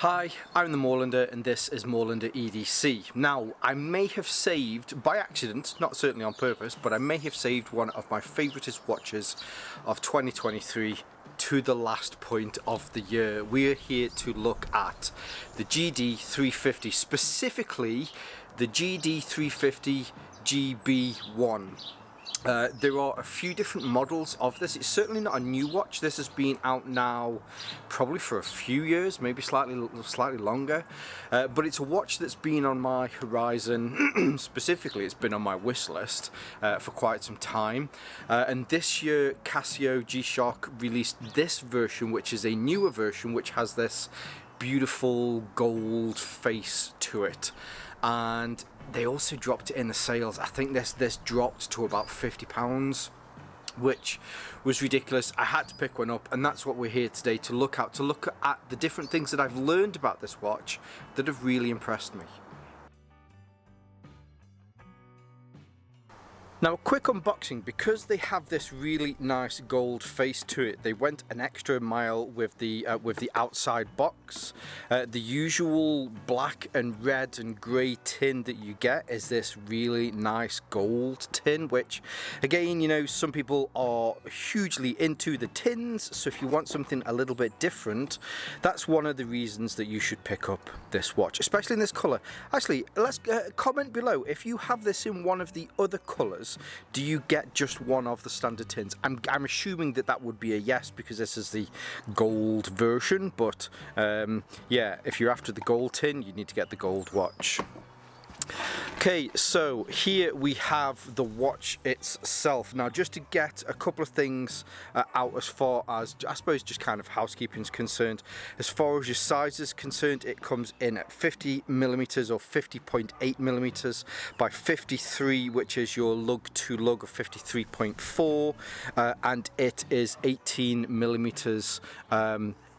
Hi, I'm the Moorlander and this is Moorlander EDC. Now, I may have saved, by accident, not certainly on purpose, but I may have saved one of my favouriteest watches of 2023 to the last point of the year. We're here to look at the GD350, specifically the GD350 GB1. There are a few different models of this. It's certainly not a new watch. This has been out now probably for a few years, maybe slightly longer. But it's a watch that's been on my horizon. Specifically, it's been on my wish list for quite some time. And this year, Casio GShock released this version, which is a newer version, which has this beautiful gold face to it. And they also dropped it in the sales. I think this dropped to about £50, which was ridiculous. I had to pick one up, and that's what we're here today to look at the different things that I've learned about this watch that have really impressed me. Now, a quick unboxing. Because they have this really nice gold face to it, they went an extra mile with the outside box. The usual black and red and grey tin that you get is this really nice gold tin, which again, you know, some people are hugely into the tins, so if you want something a little bit different, that's one of the reasons that you should pick up this watch, especially in this colour. Actually, let's comment below if you have this in one of the other colours. Do you get just one of the standard tins? I'm assuming that would be a yes, because this is the gold version, but yeah, if you're after the gold tin, you need to get the gold watch. Okay, so here we have the watch itself. Now, just to get a couple of things out as far as, I suppose, just kind of housekeeping is concerned. As far as your size is concerned, it comes in at 50mm or 50.8mm by 53, which is your lug to lug of 53.4, and it is 18mm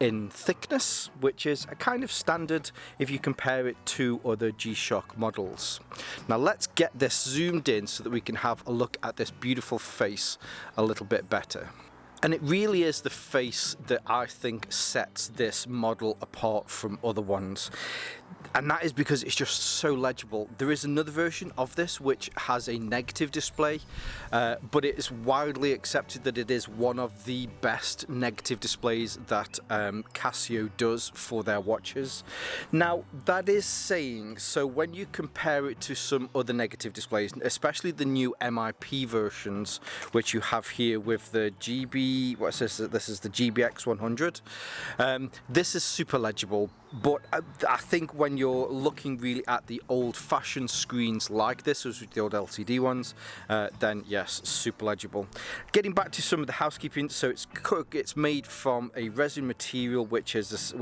in thickness, which is a kind of standard if you compare it to other GShock models. Now let's get this zoomed in so that we can have a look at this beautiful face a little bit better. And it really is the face that I think sets this model apart from other ones. And that is because it's just so legible. There is another version of this which has a negative display, but it is widely accepted that it is one of the best negative displays that Casio does for their watches. Now, that is saying, so when you compare it to some other negative displays, especially the new MIP versions, which you have here with the GB, what's this? This is the GBX 100. This is super legible, but I think when you're looking really at the old-fashioned screens like this, as with the old LCD ones, then yes, super legible. Getting back to some of the housekeeping, so it's made from a resin material, which is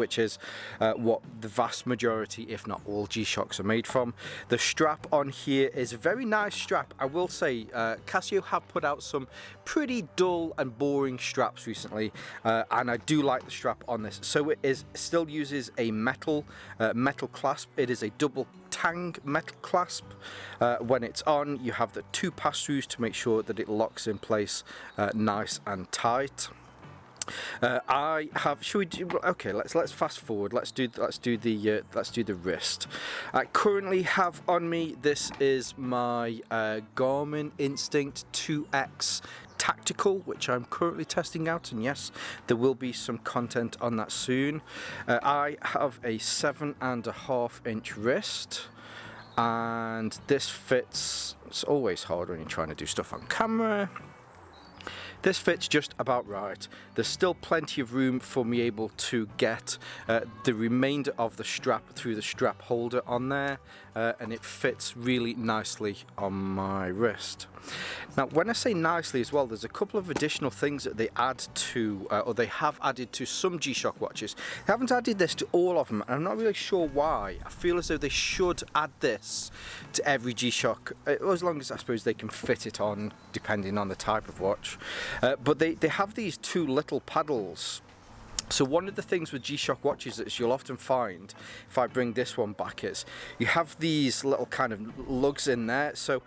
what the vast majority, if not all, G-Shocks are made from. The strap on here is a very nice strap. I will say, Casio have put out some pretty dull and boring straps recently, and I do like the strap on this. So it still uses a metal clasp. It is a double tang metal clasp. When it's on, you have the two pass-throughs to make sure that it locks in place nice and tight. Should we do? Okay, let's fast forward. Let's do the wrist. I currently have on me, this is my Garmin Instinct 2X Tactical, which I'm currently testing out, and yes, there will be some content on that soon. I have a 7.5-inch wrist, and this fits. It's always hard when you're trying to do stuff on camera. This fits just about right. There's still plenty of room for me able to get the remainder of the strap through the strap holder on there, and it fits really nicely on my wrist. Now, when I say nicely as well, there's a couple of additional things that they add to, or they have added to some G-Shock watches. They haven't added this to all of them, and I'm not really sure why. I feel as though they should add this to every G-Shock, as long as I suppose they can fit it on, depending on the type of watch. But they have these two little paddles. So one of the things with G-Shock watches that you'll often find, if I bring this one back, is you have these little kind of lugs in there. So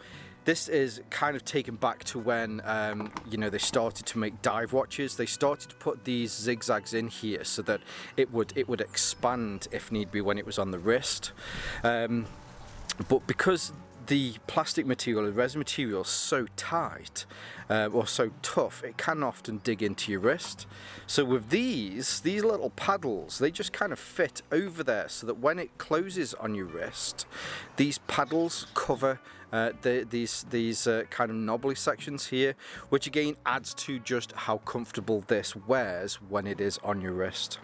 This is kind of taken back to when you know, they started to make dive watches. They started to put these zigzags in here so that it would expand if need be when it was on the wrist. But because the plastic material, the resin material, is so tight or so tough, it can often dig into your wrist. So with these little paddles, they just kind of fit over there so that when it closes on your wrist, these paddles cover these kind of knobbly sections here, which again adds to just how comfortable this wears when it is on your wrist.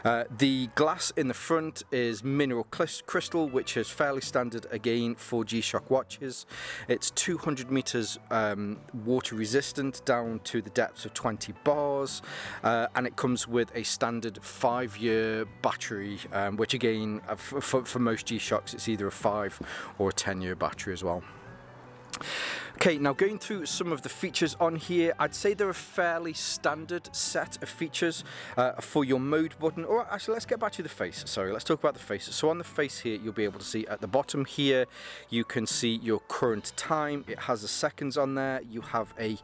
The glass in the front is mineral crystal, which is fairly standard again for GShock watches. It's 200 meters water resistant down to the depths of 20 bars, and it comes with a standard 5-year battery, which again for most GShocks it's either a 5 or a 10-year battery as well. Okay, now going through some of the features on here, I'd say they're a fairly standard set of features for your mode button. Or actually, let's get back to the face. Sorry, let's talk about the face. So on the face here, you'll be able to see at the bottom here, you can see your current time. It has the seconds on there. You have a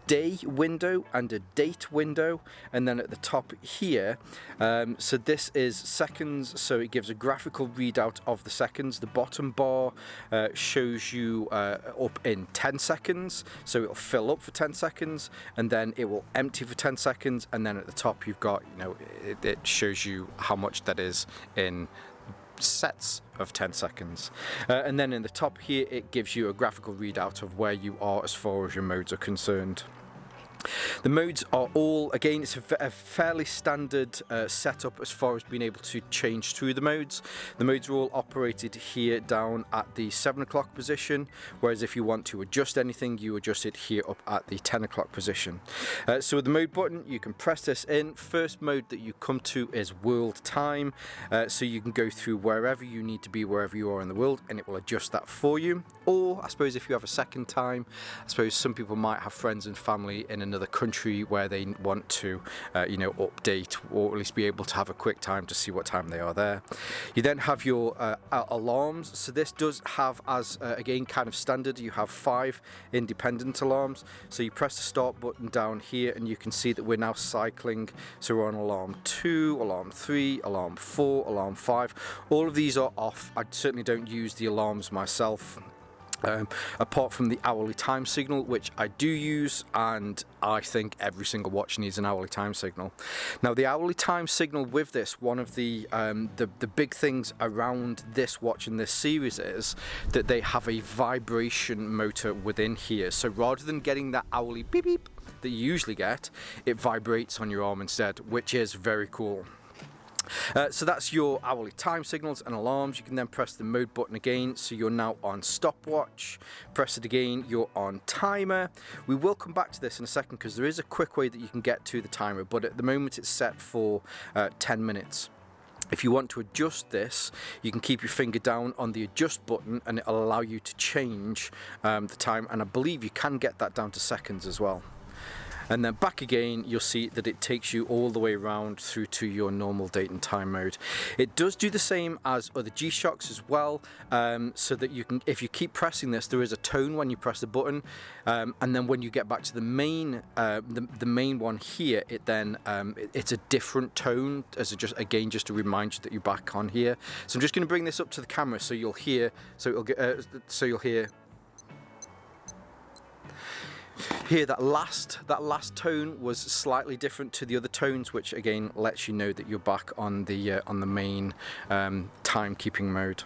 day window and a date window, and then at the top here, so this is seconds, so it gives a graphical readout of the seconds. The bottom bar shows you up in 10 seconds, so it'll fill up for 10 seconds and then it will empty for 10 seconds, and then at the top you've got, you know, it shows you how much that is in sets of 10 seconds, and then in the top here it gives you a graphical readout of where you are as far as your modes are concerned. The modes are all, again, it's a fairly standard setup as far as being able to change through the modes. The modes are all operated here down at the 7 o'clock position, whereas if you want to adjust anything, you adjust it here up at the 10 o'clock position. So with the mode button, you can press this in. First mode that you come to is world time, so you can go through wherever you need to be, wherever you are in the world, and it will adjust that for you. Or I suppose if you have a second time, I suppose some people might have friends and family in another country where they want to you know, update or at least be able to have a quick time to see what time they are there. You then have your alarms. So this does have, as again kind of standard, you have 5 independent alarms. So you press the start button down here and you can see that we're now cycling. So we're on alarm 2, alarm 3, alarm 4, alarm 5. All of these are off. I certainly don't use the alarms myself. Apart from the hourly time signal, which I do use, and I think every single watch needs an hourly time signal. Now the hourly time signal with this, one of the big things around this watch in this series is that they have a vibration motor within here. So rather than getting that hourly beep beep that you usually get, it vibrates on your arm instead, which is very cool. So that's your hourly time signals and alarms. You can then press the mode button again, so you're now on stopwatch. Press it again, you're on timer. We will come back to this in a second because there is a quick way that you can get to the timer, but at the moment it's set for 10 minutes. If you want to adjust this, you can keep your finger down on the adjust button and it'll allow you to change the time, and I believe you can get that down to seconds as well. And then back again, you'll see that it takes you all the way around through to your normal date and time mode. It does do the same as other G-Shocks as well, so that you can, if you keep pressing this, there is a tone when you press the button, and then when you get back to the main one here, it then it's a different tone, as just to remind you that you're back on here. So I'm just going to bring this up to the camera so you'll hear. You'll hear. Here, that last tone was slightly different to the other tones, which again lets you know that you're back on the main timekeeping mode.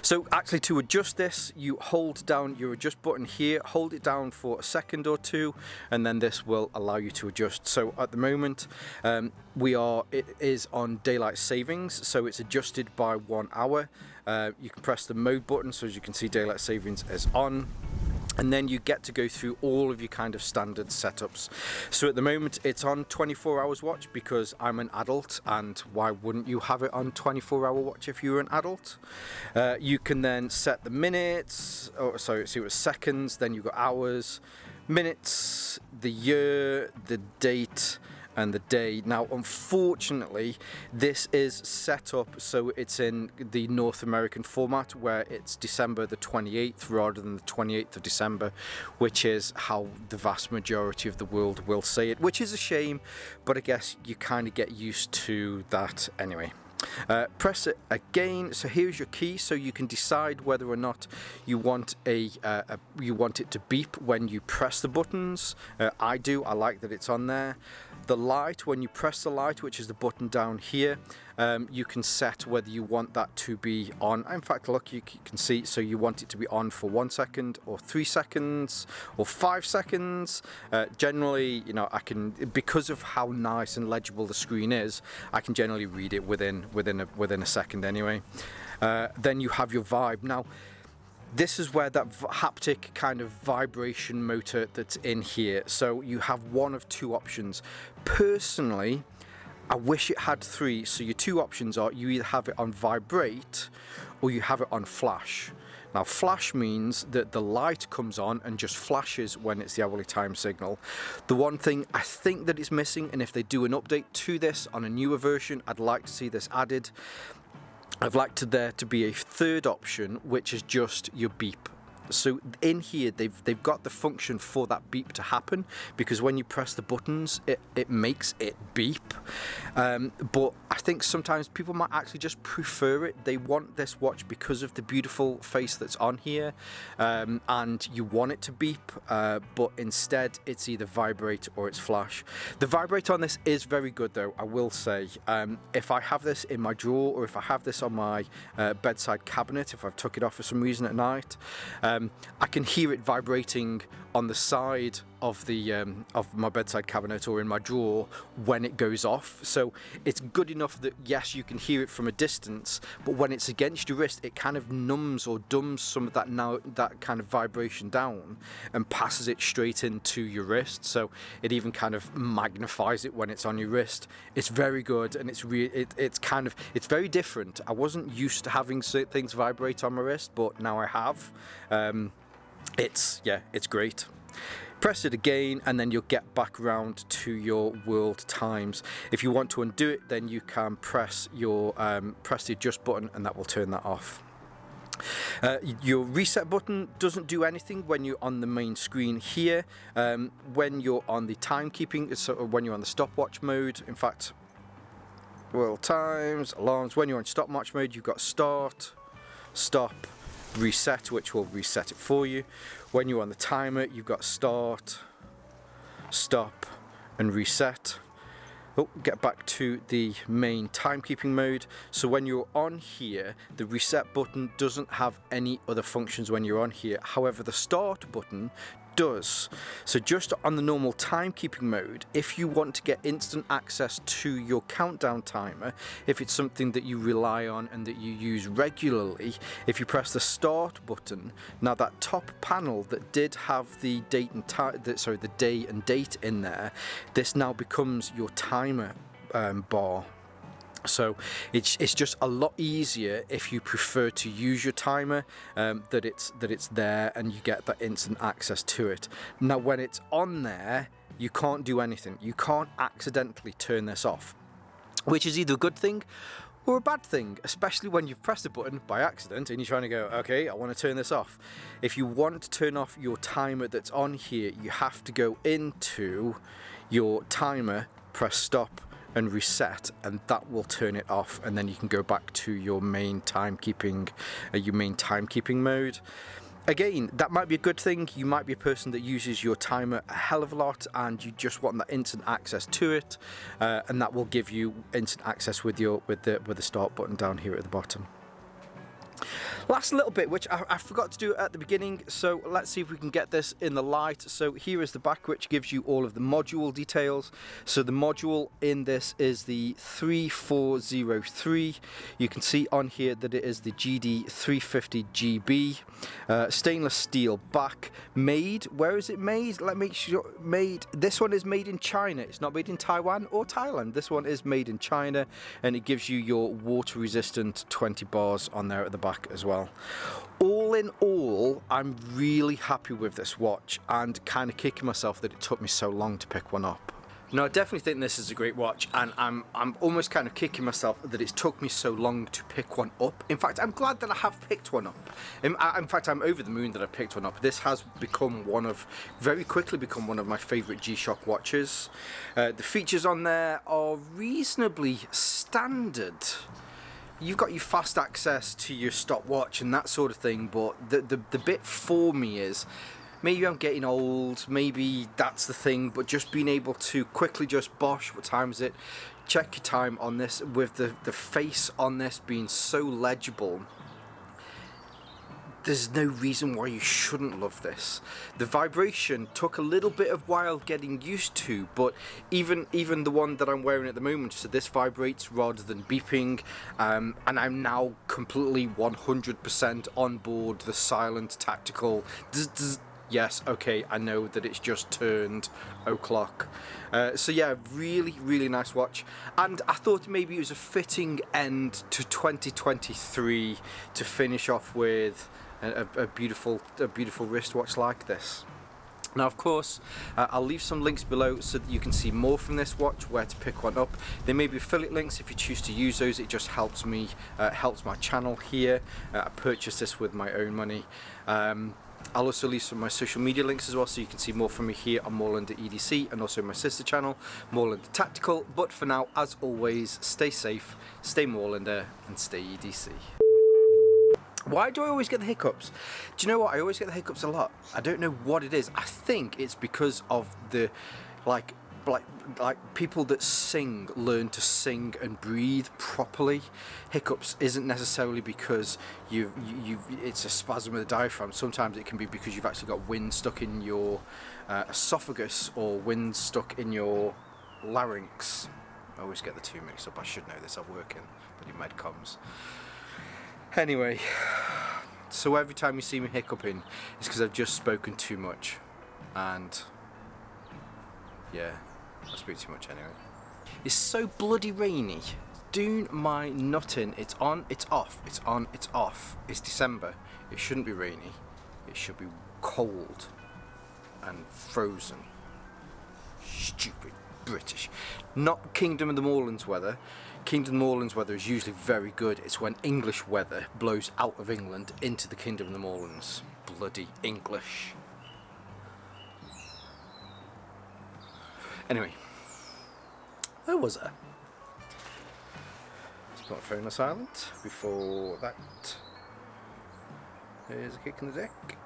So actually, to adjust this, you hold down your adjust button here, hold it down for a second or two, and then this will allow you to adjust. So at the moment, it is on daylight savings, so it's adjusted by 1 hour. You can press the mode button, so as you can see, daylight savings is on. And then you get to go through all of your kind of standard setups. So at the moment it's on 24 hours watch because I'm an adult, and why wouldn't you have it on 24-hour watch if you were an adult? You can then set the minutes, so it was seconds, then you've got hours, minutes, the year, the date, and the day. Now unfortunately this is set up so it's in the North American format where it's December the 28th rather than the 28th of December, which is how the vast majority of the world will say it, which is a shame, but I guess you kind of get used to that anyway. Press it again. So here's your key, so you can decide whether or not you want you want it to beep when you press the buttons. I do. I like that it's on there. The light, when you press the light, which is the button down here, you can set whether you want that to be on. In fact, look, you can see, so you want it to be on for 1 second or 3 seconds or 5 seconds. Generally, you know, I can, because of how nice and legible the screen is, I can generally read it within a second anyway. Then you have your vibe. Now this is where that haptic kind of vibration motor that's in here. So you have one of two options. Personally, I wish it had 3. So your 2 options are you either have it on vibrate or you have it on flash. Now flash means that the light comes on and just flashes when it's the hourly time signal. The one thing I think that is missing, and if they do an update to this on a newer version, I'd like to see this added. I'd like there to be a 3rd option, which is just your beep. So in here they've got the function for that beep to happen, because when you press the buttons it makes it beep, but I think sometimes people might actually just prefer it. They want this watch because of the beautiful face that's on here, and you want it to beep, but instead it's either vibrate or it's flash. The vibrate on this is very good though, I will say. If I have this in my drawer, or if I have this on my bedside cabinet, if I've took it off for some reason at night, I can hear it vibrating on the side of the of my bedside cabinet or in my drawer when it goes off. So it's good enough that yes, you can hear it from a distance, but when it's against your wrist, it kind of numbs or dumbs some of that kind of vibration down and passes it straight into your wrist. So it even kind of magnifies it when it's on your wrist. It's very good, and it's very different. I wasn't used to having things vibrate on my wrist, but now I have. It's great. Press it again and then you'll get back around to your world times. If you want to undo it, then you can press the adjust button and that will turn that off. Your reset button doesn't do anything when you're on the main screen here. When you're on the timekeeping, so when you're on the stopwatch mode, in fact, world times, alarms, when you're on stopwatch mode, you've got start, stop, reset, which will reset it for you. When you're on the timer, you've got start, stop, and reset. Get back to the main timekeeping mode. So when you're on here, the reset button doesn't have any other functions when you're on here. However, the start button does. So just on the normal timekeeping mode, if you want to get instant access to your countdown timer, if it's something that you rely on and that you use regularly, if you press the start button, now that top panel that did have the date and the day and date in there, this now becomes your timer bar. So it's just a lot easier if you prefer to use your timer, that it's there and you get that instant access to it. Now when it's on there, you can't do anything. You can't accidentally turn this off, which is either a good thing or a bad thing, especially when you've pressed the button by accident and you're trying to go, okay, I want to turn this off. If you want to turn off your timer that's on here, you have to go into your timer, press stop and reset, and that will turn it off, and then you can go back to your main timekeeping mode. Again, that might be a good thing. You might be a person that uses your timer a hell of a lot and you just want that instant access to it, and that will give you instant access with the start button down here at the bottom. Last little bit, which I forgot to do at the beginning, so let's see if we can get this in the light. So here is the back, which gives you all of the module details. So the module in this is the 3403. You can see on here that it is the GD350GB, stainless steel back, made, where is it made? Let me make sure, this one is made in China. It's not made in Taiwan or Thailand. This one is made in China, and it gives you your water resistant 20 bars on there at the back as well. All in all, I'm really happy with this watch and kind of kicking myself that it took me so long to pick one up. No, I definitely think this is a great watch, and I'm almost kind of kicking myself that it's took me so long to pick one up. In fact, I'm glad that I have picked one up. In fact, I'm over the moon that I picked one up. This has very quickly become one of my favourite GShock watches. The features on there are reasonably standard. You've got your fast access to your stopwatch and that sort of thing, but the bit for me is, maybe I'm getting old, maybe that's the thing, but just being able to quickly just bosh, what time is it, check your time on this, with the face on this being so legible, there's no reason why you shouldn't love this. The vibration took a little bit of while getting used to, but even the one that I'm wearing at the moment, so this vibrates rather than beeping, and I'm now completely 100% on board the silent tactical zzz, zzz. Yes, okay, I know that it's just turned o'clock. So yeah, really nice watch. And I thought maybe it was a fitting end to 2023 to finish off with a beautiful wristwatch like this. Now, of course, I'll leave some links below so that you can see more from this watch, where to pick one up. There may be affiliate links. If you choose to use those, it just helps me, helps my channel here. I purchased this with my own money. I'll also leave some of my social media links as well, so you can see more from me here on Moorlander EDC, and also my sister channel, Moorlander Tactical. But for now, as always, stay safe, stay Moorlander, and stay EDC. Why do I always get the hiccups? Do you know what? I always get the hiccups a lot. I don't know what it is. I think it's because of the, like people that sing learn to sing and breathe properly. Hiccups isn't necessarily because it's a spasm of the diaphragm. Sometimes it can be because you've actually got wind stuck in your esophagus, or wind stuck in your larynx. I always get the two mixed up. I should know this. I work in bloody medcoms. Anyway, so every time you see me hiccuping, it's because I've just spoken too much, and yeah, I speak too much anyway. It's so bloody rainy. Doon my nutting. It's on, it's off, it's on, it's off. It's December. It shouldn't be rainy. It should be cold and frozen. Stupid British. Not Kingdom of the Moorlands weather. Kingdom of the Moorlands weather is usually very good. It's when English weather blows out of England into the Kingdom of the Moorlands. Bloody English. Anyway, where was I? Let's put my phone on silent. Before that, here's a kick in the deck.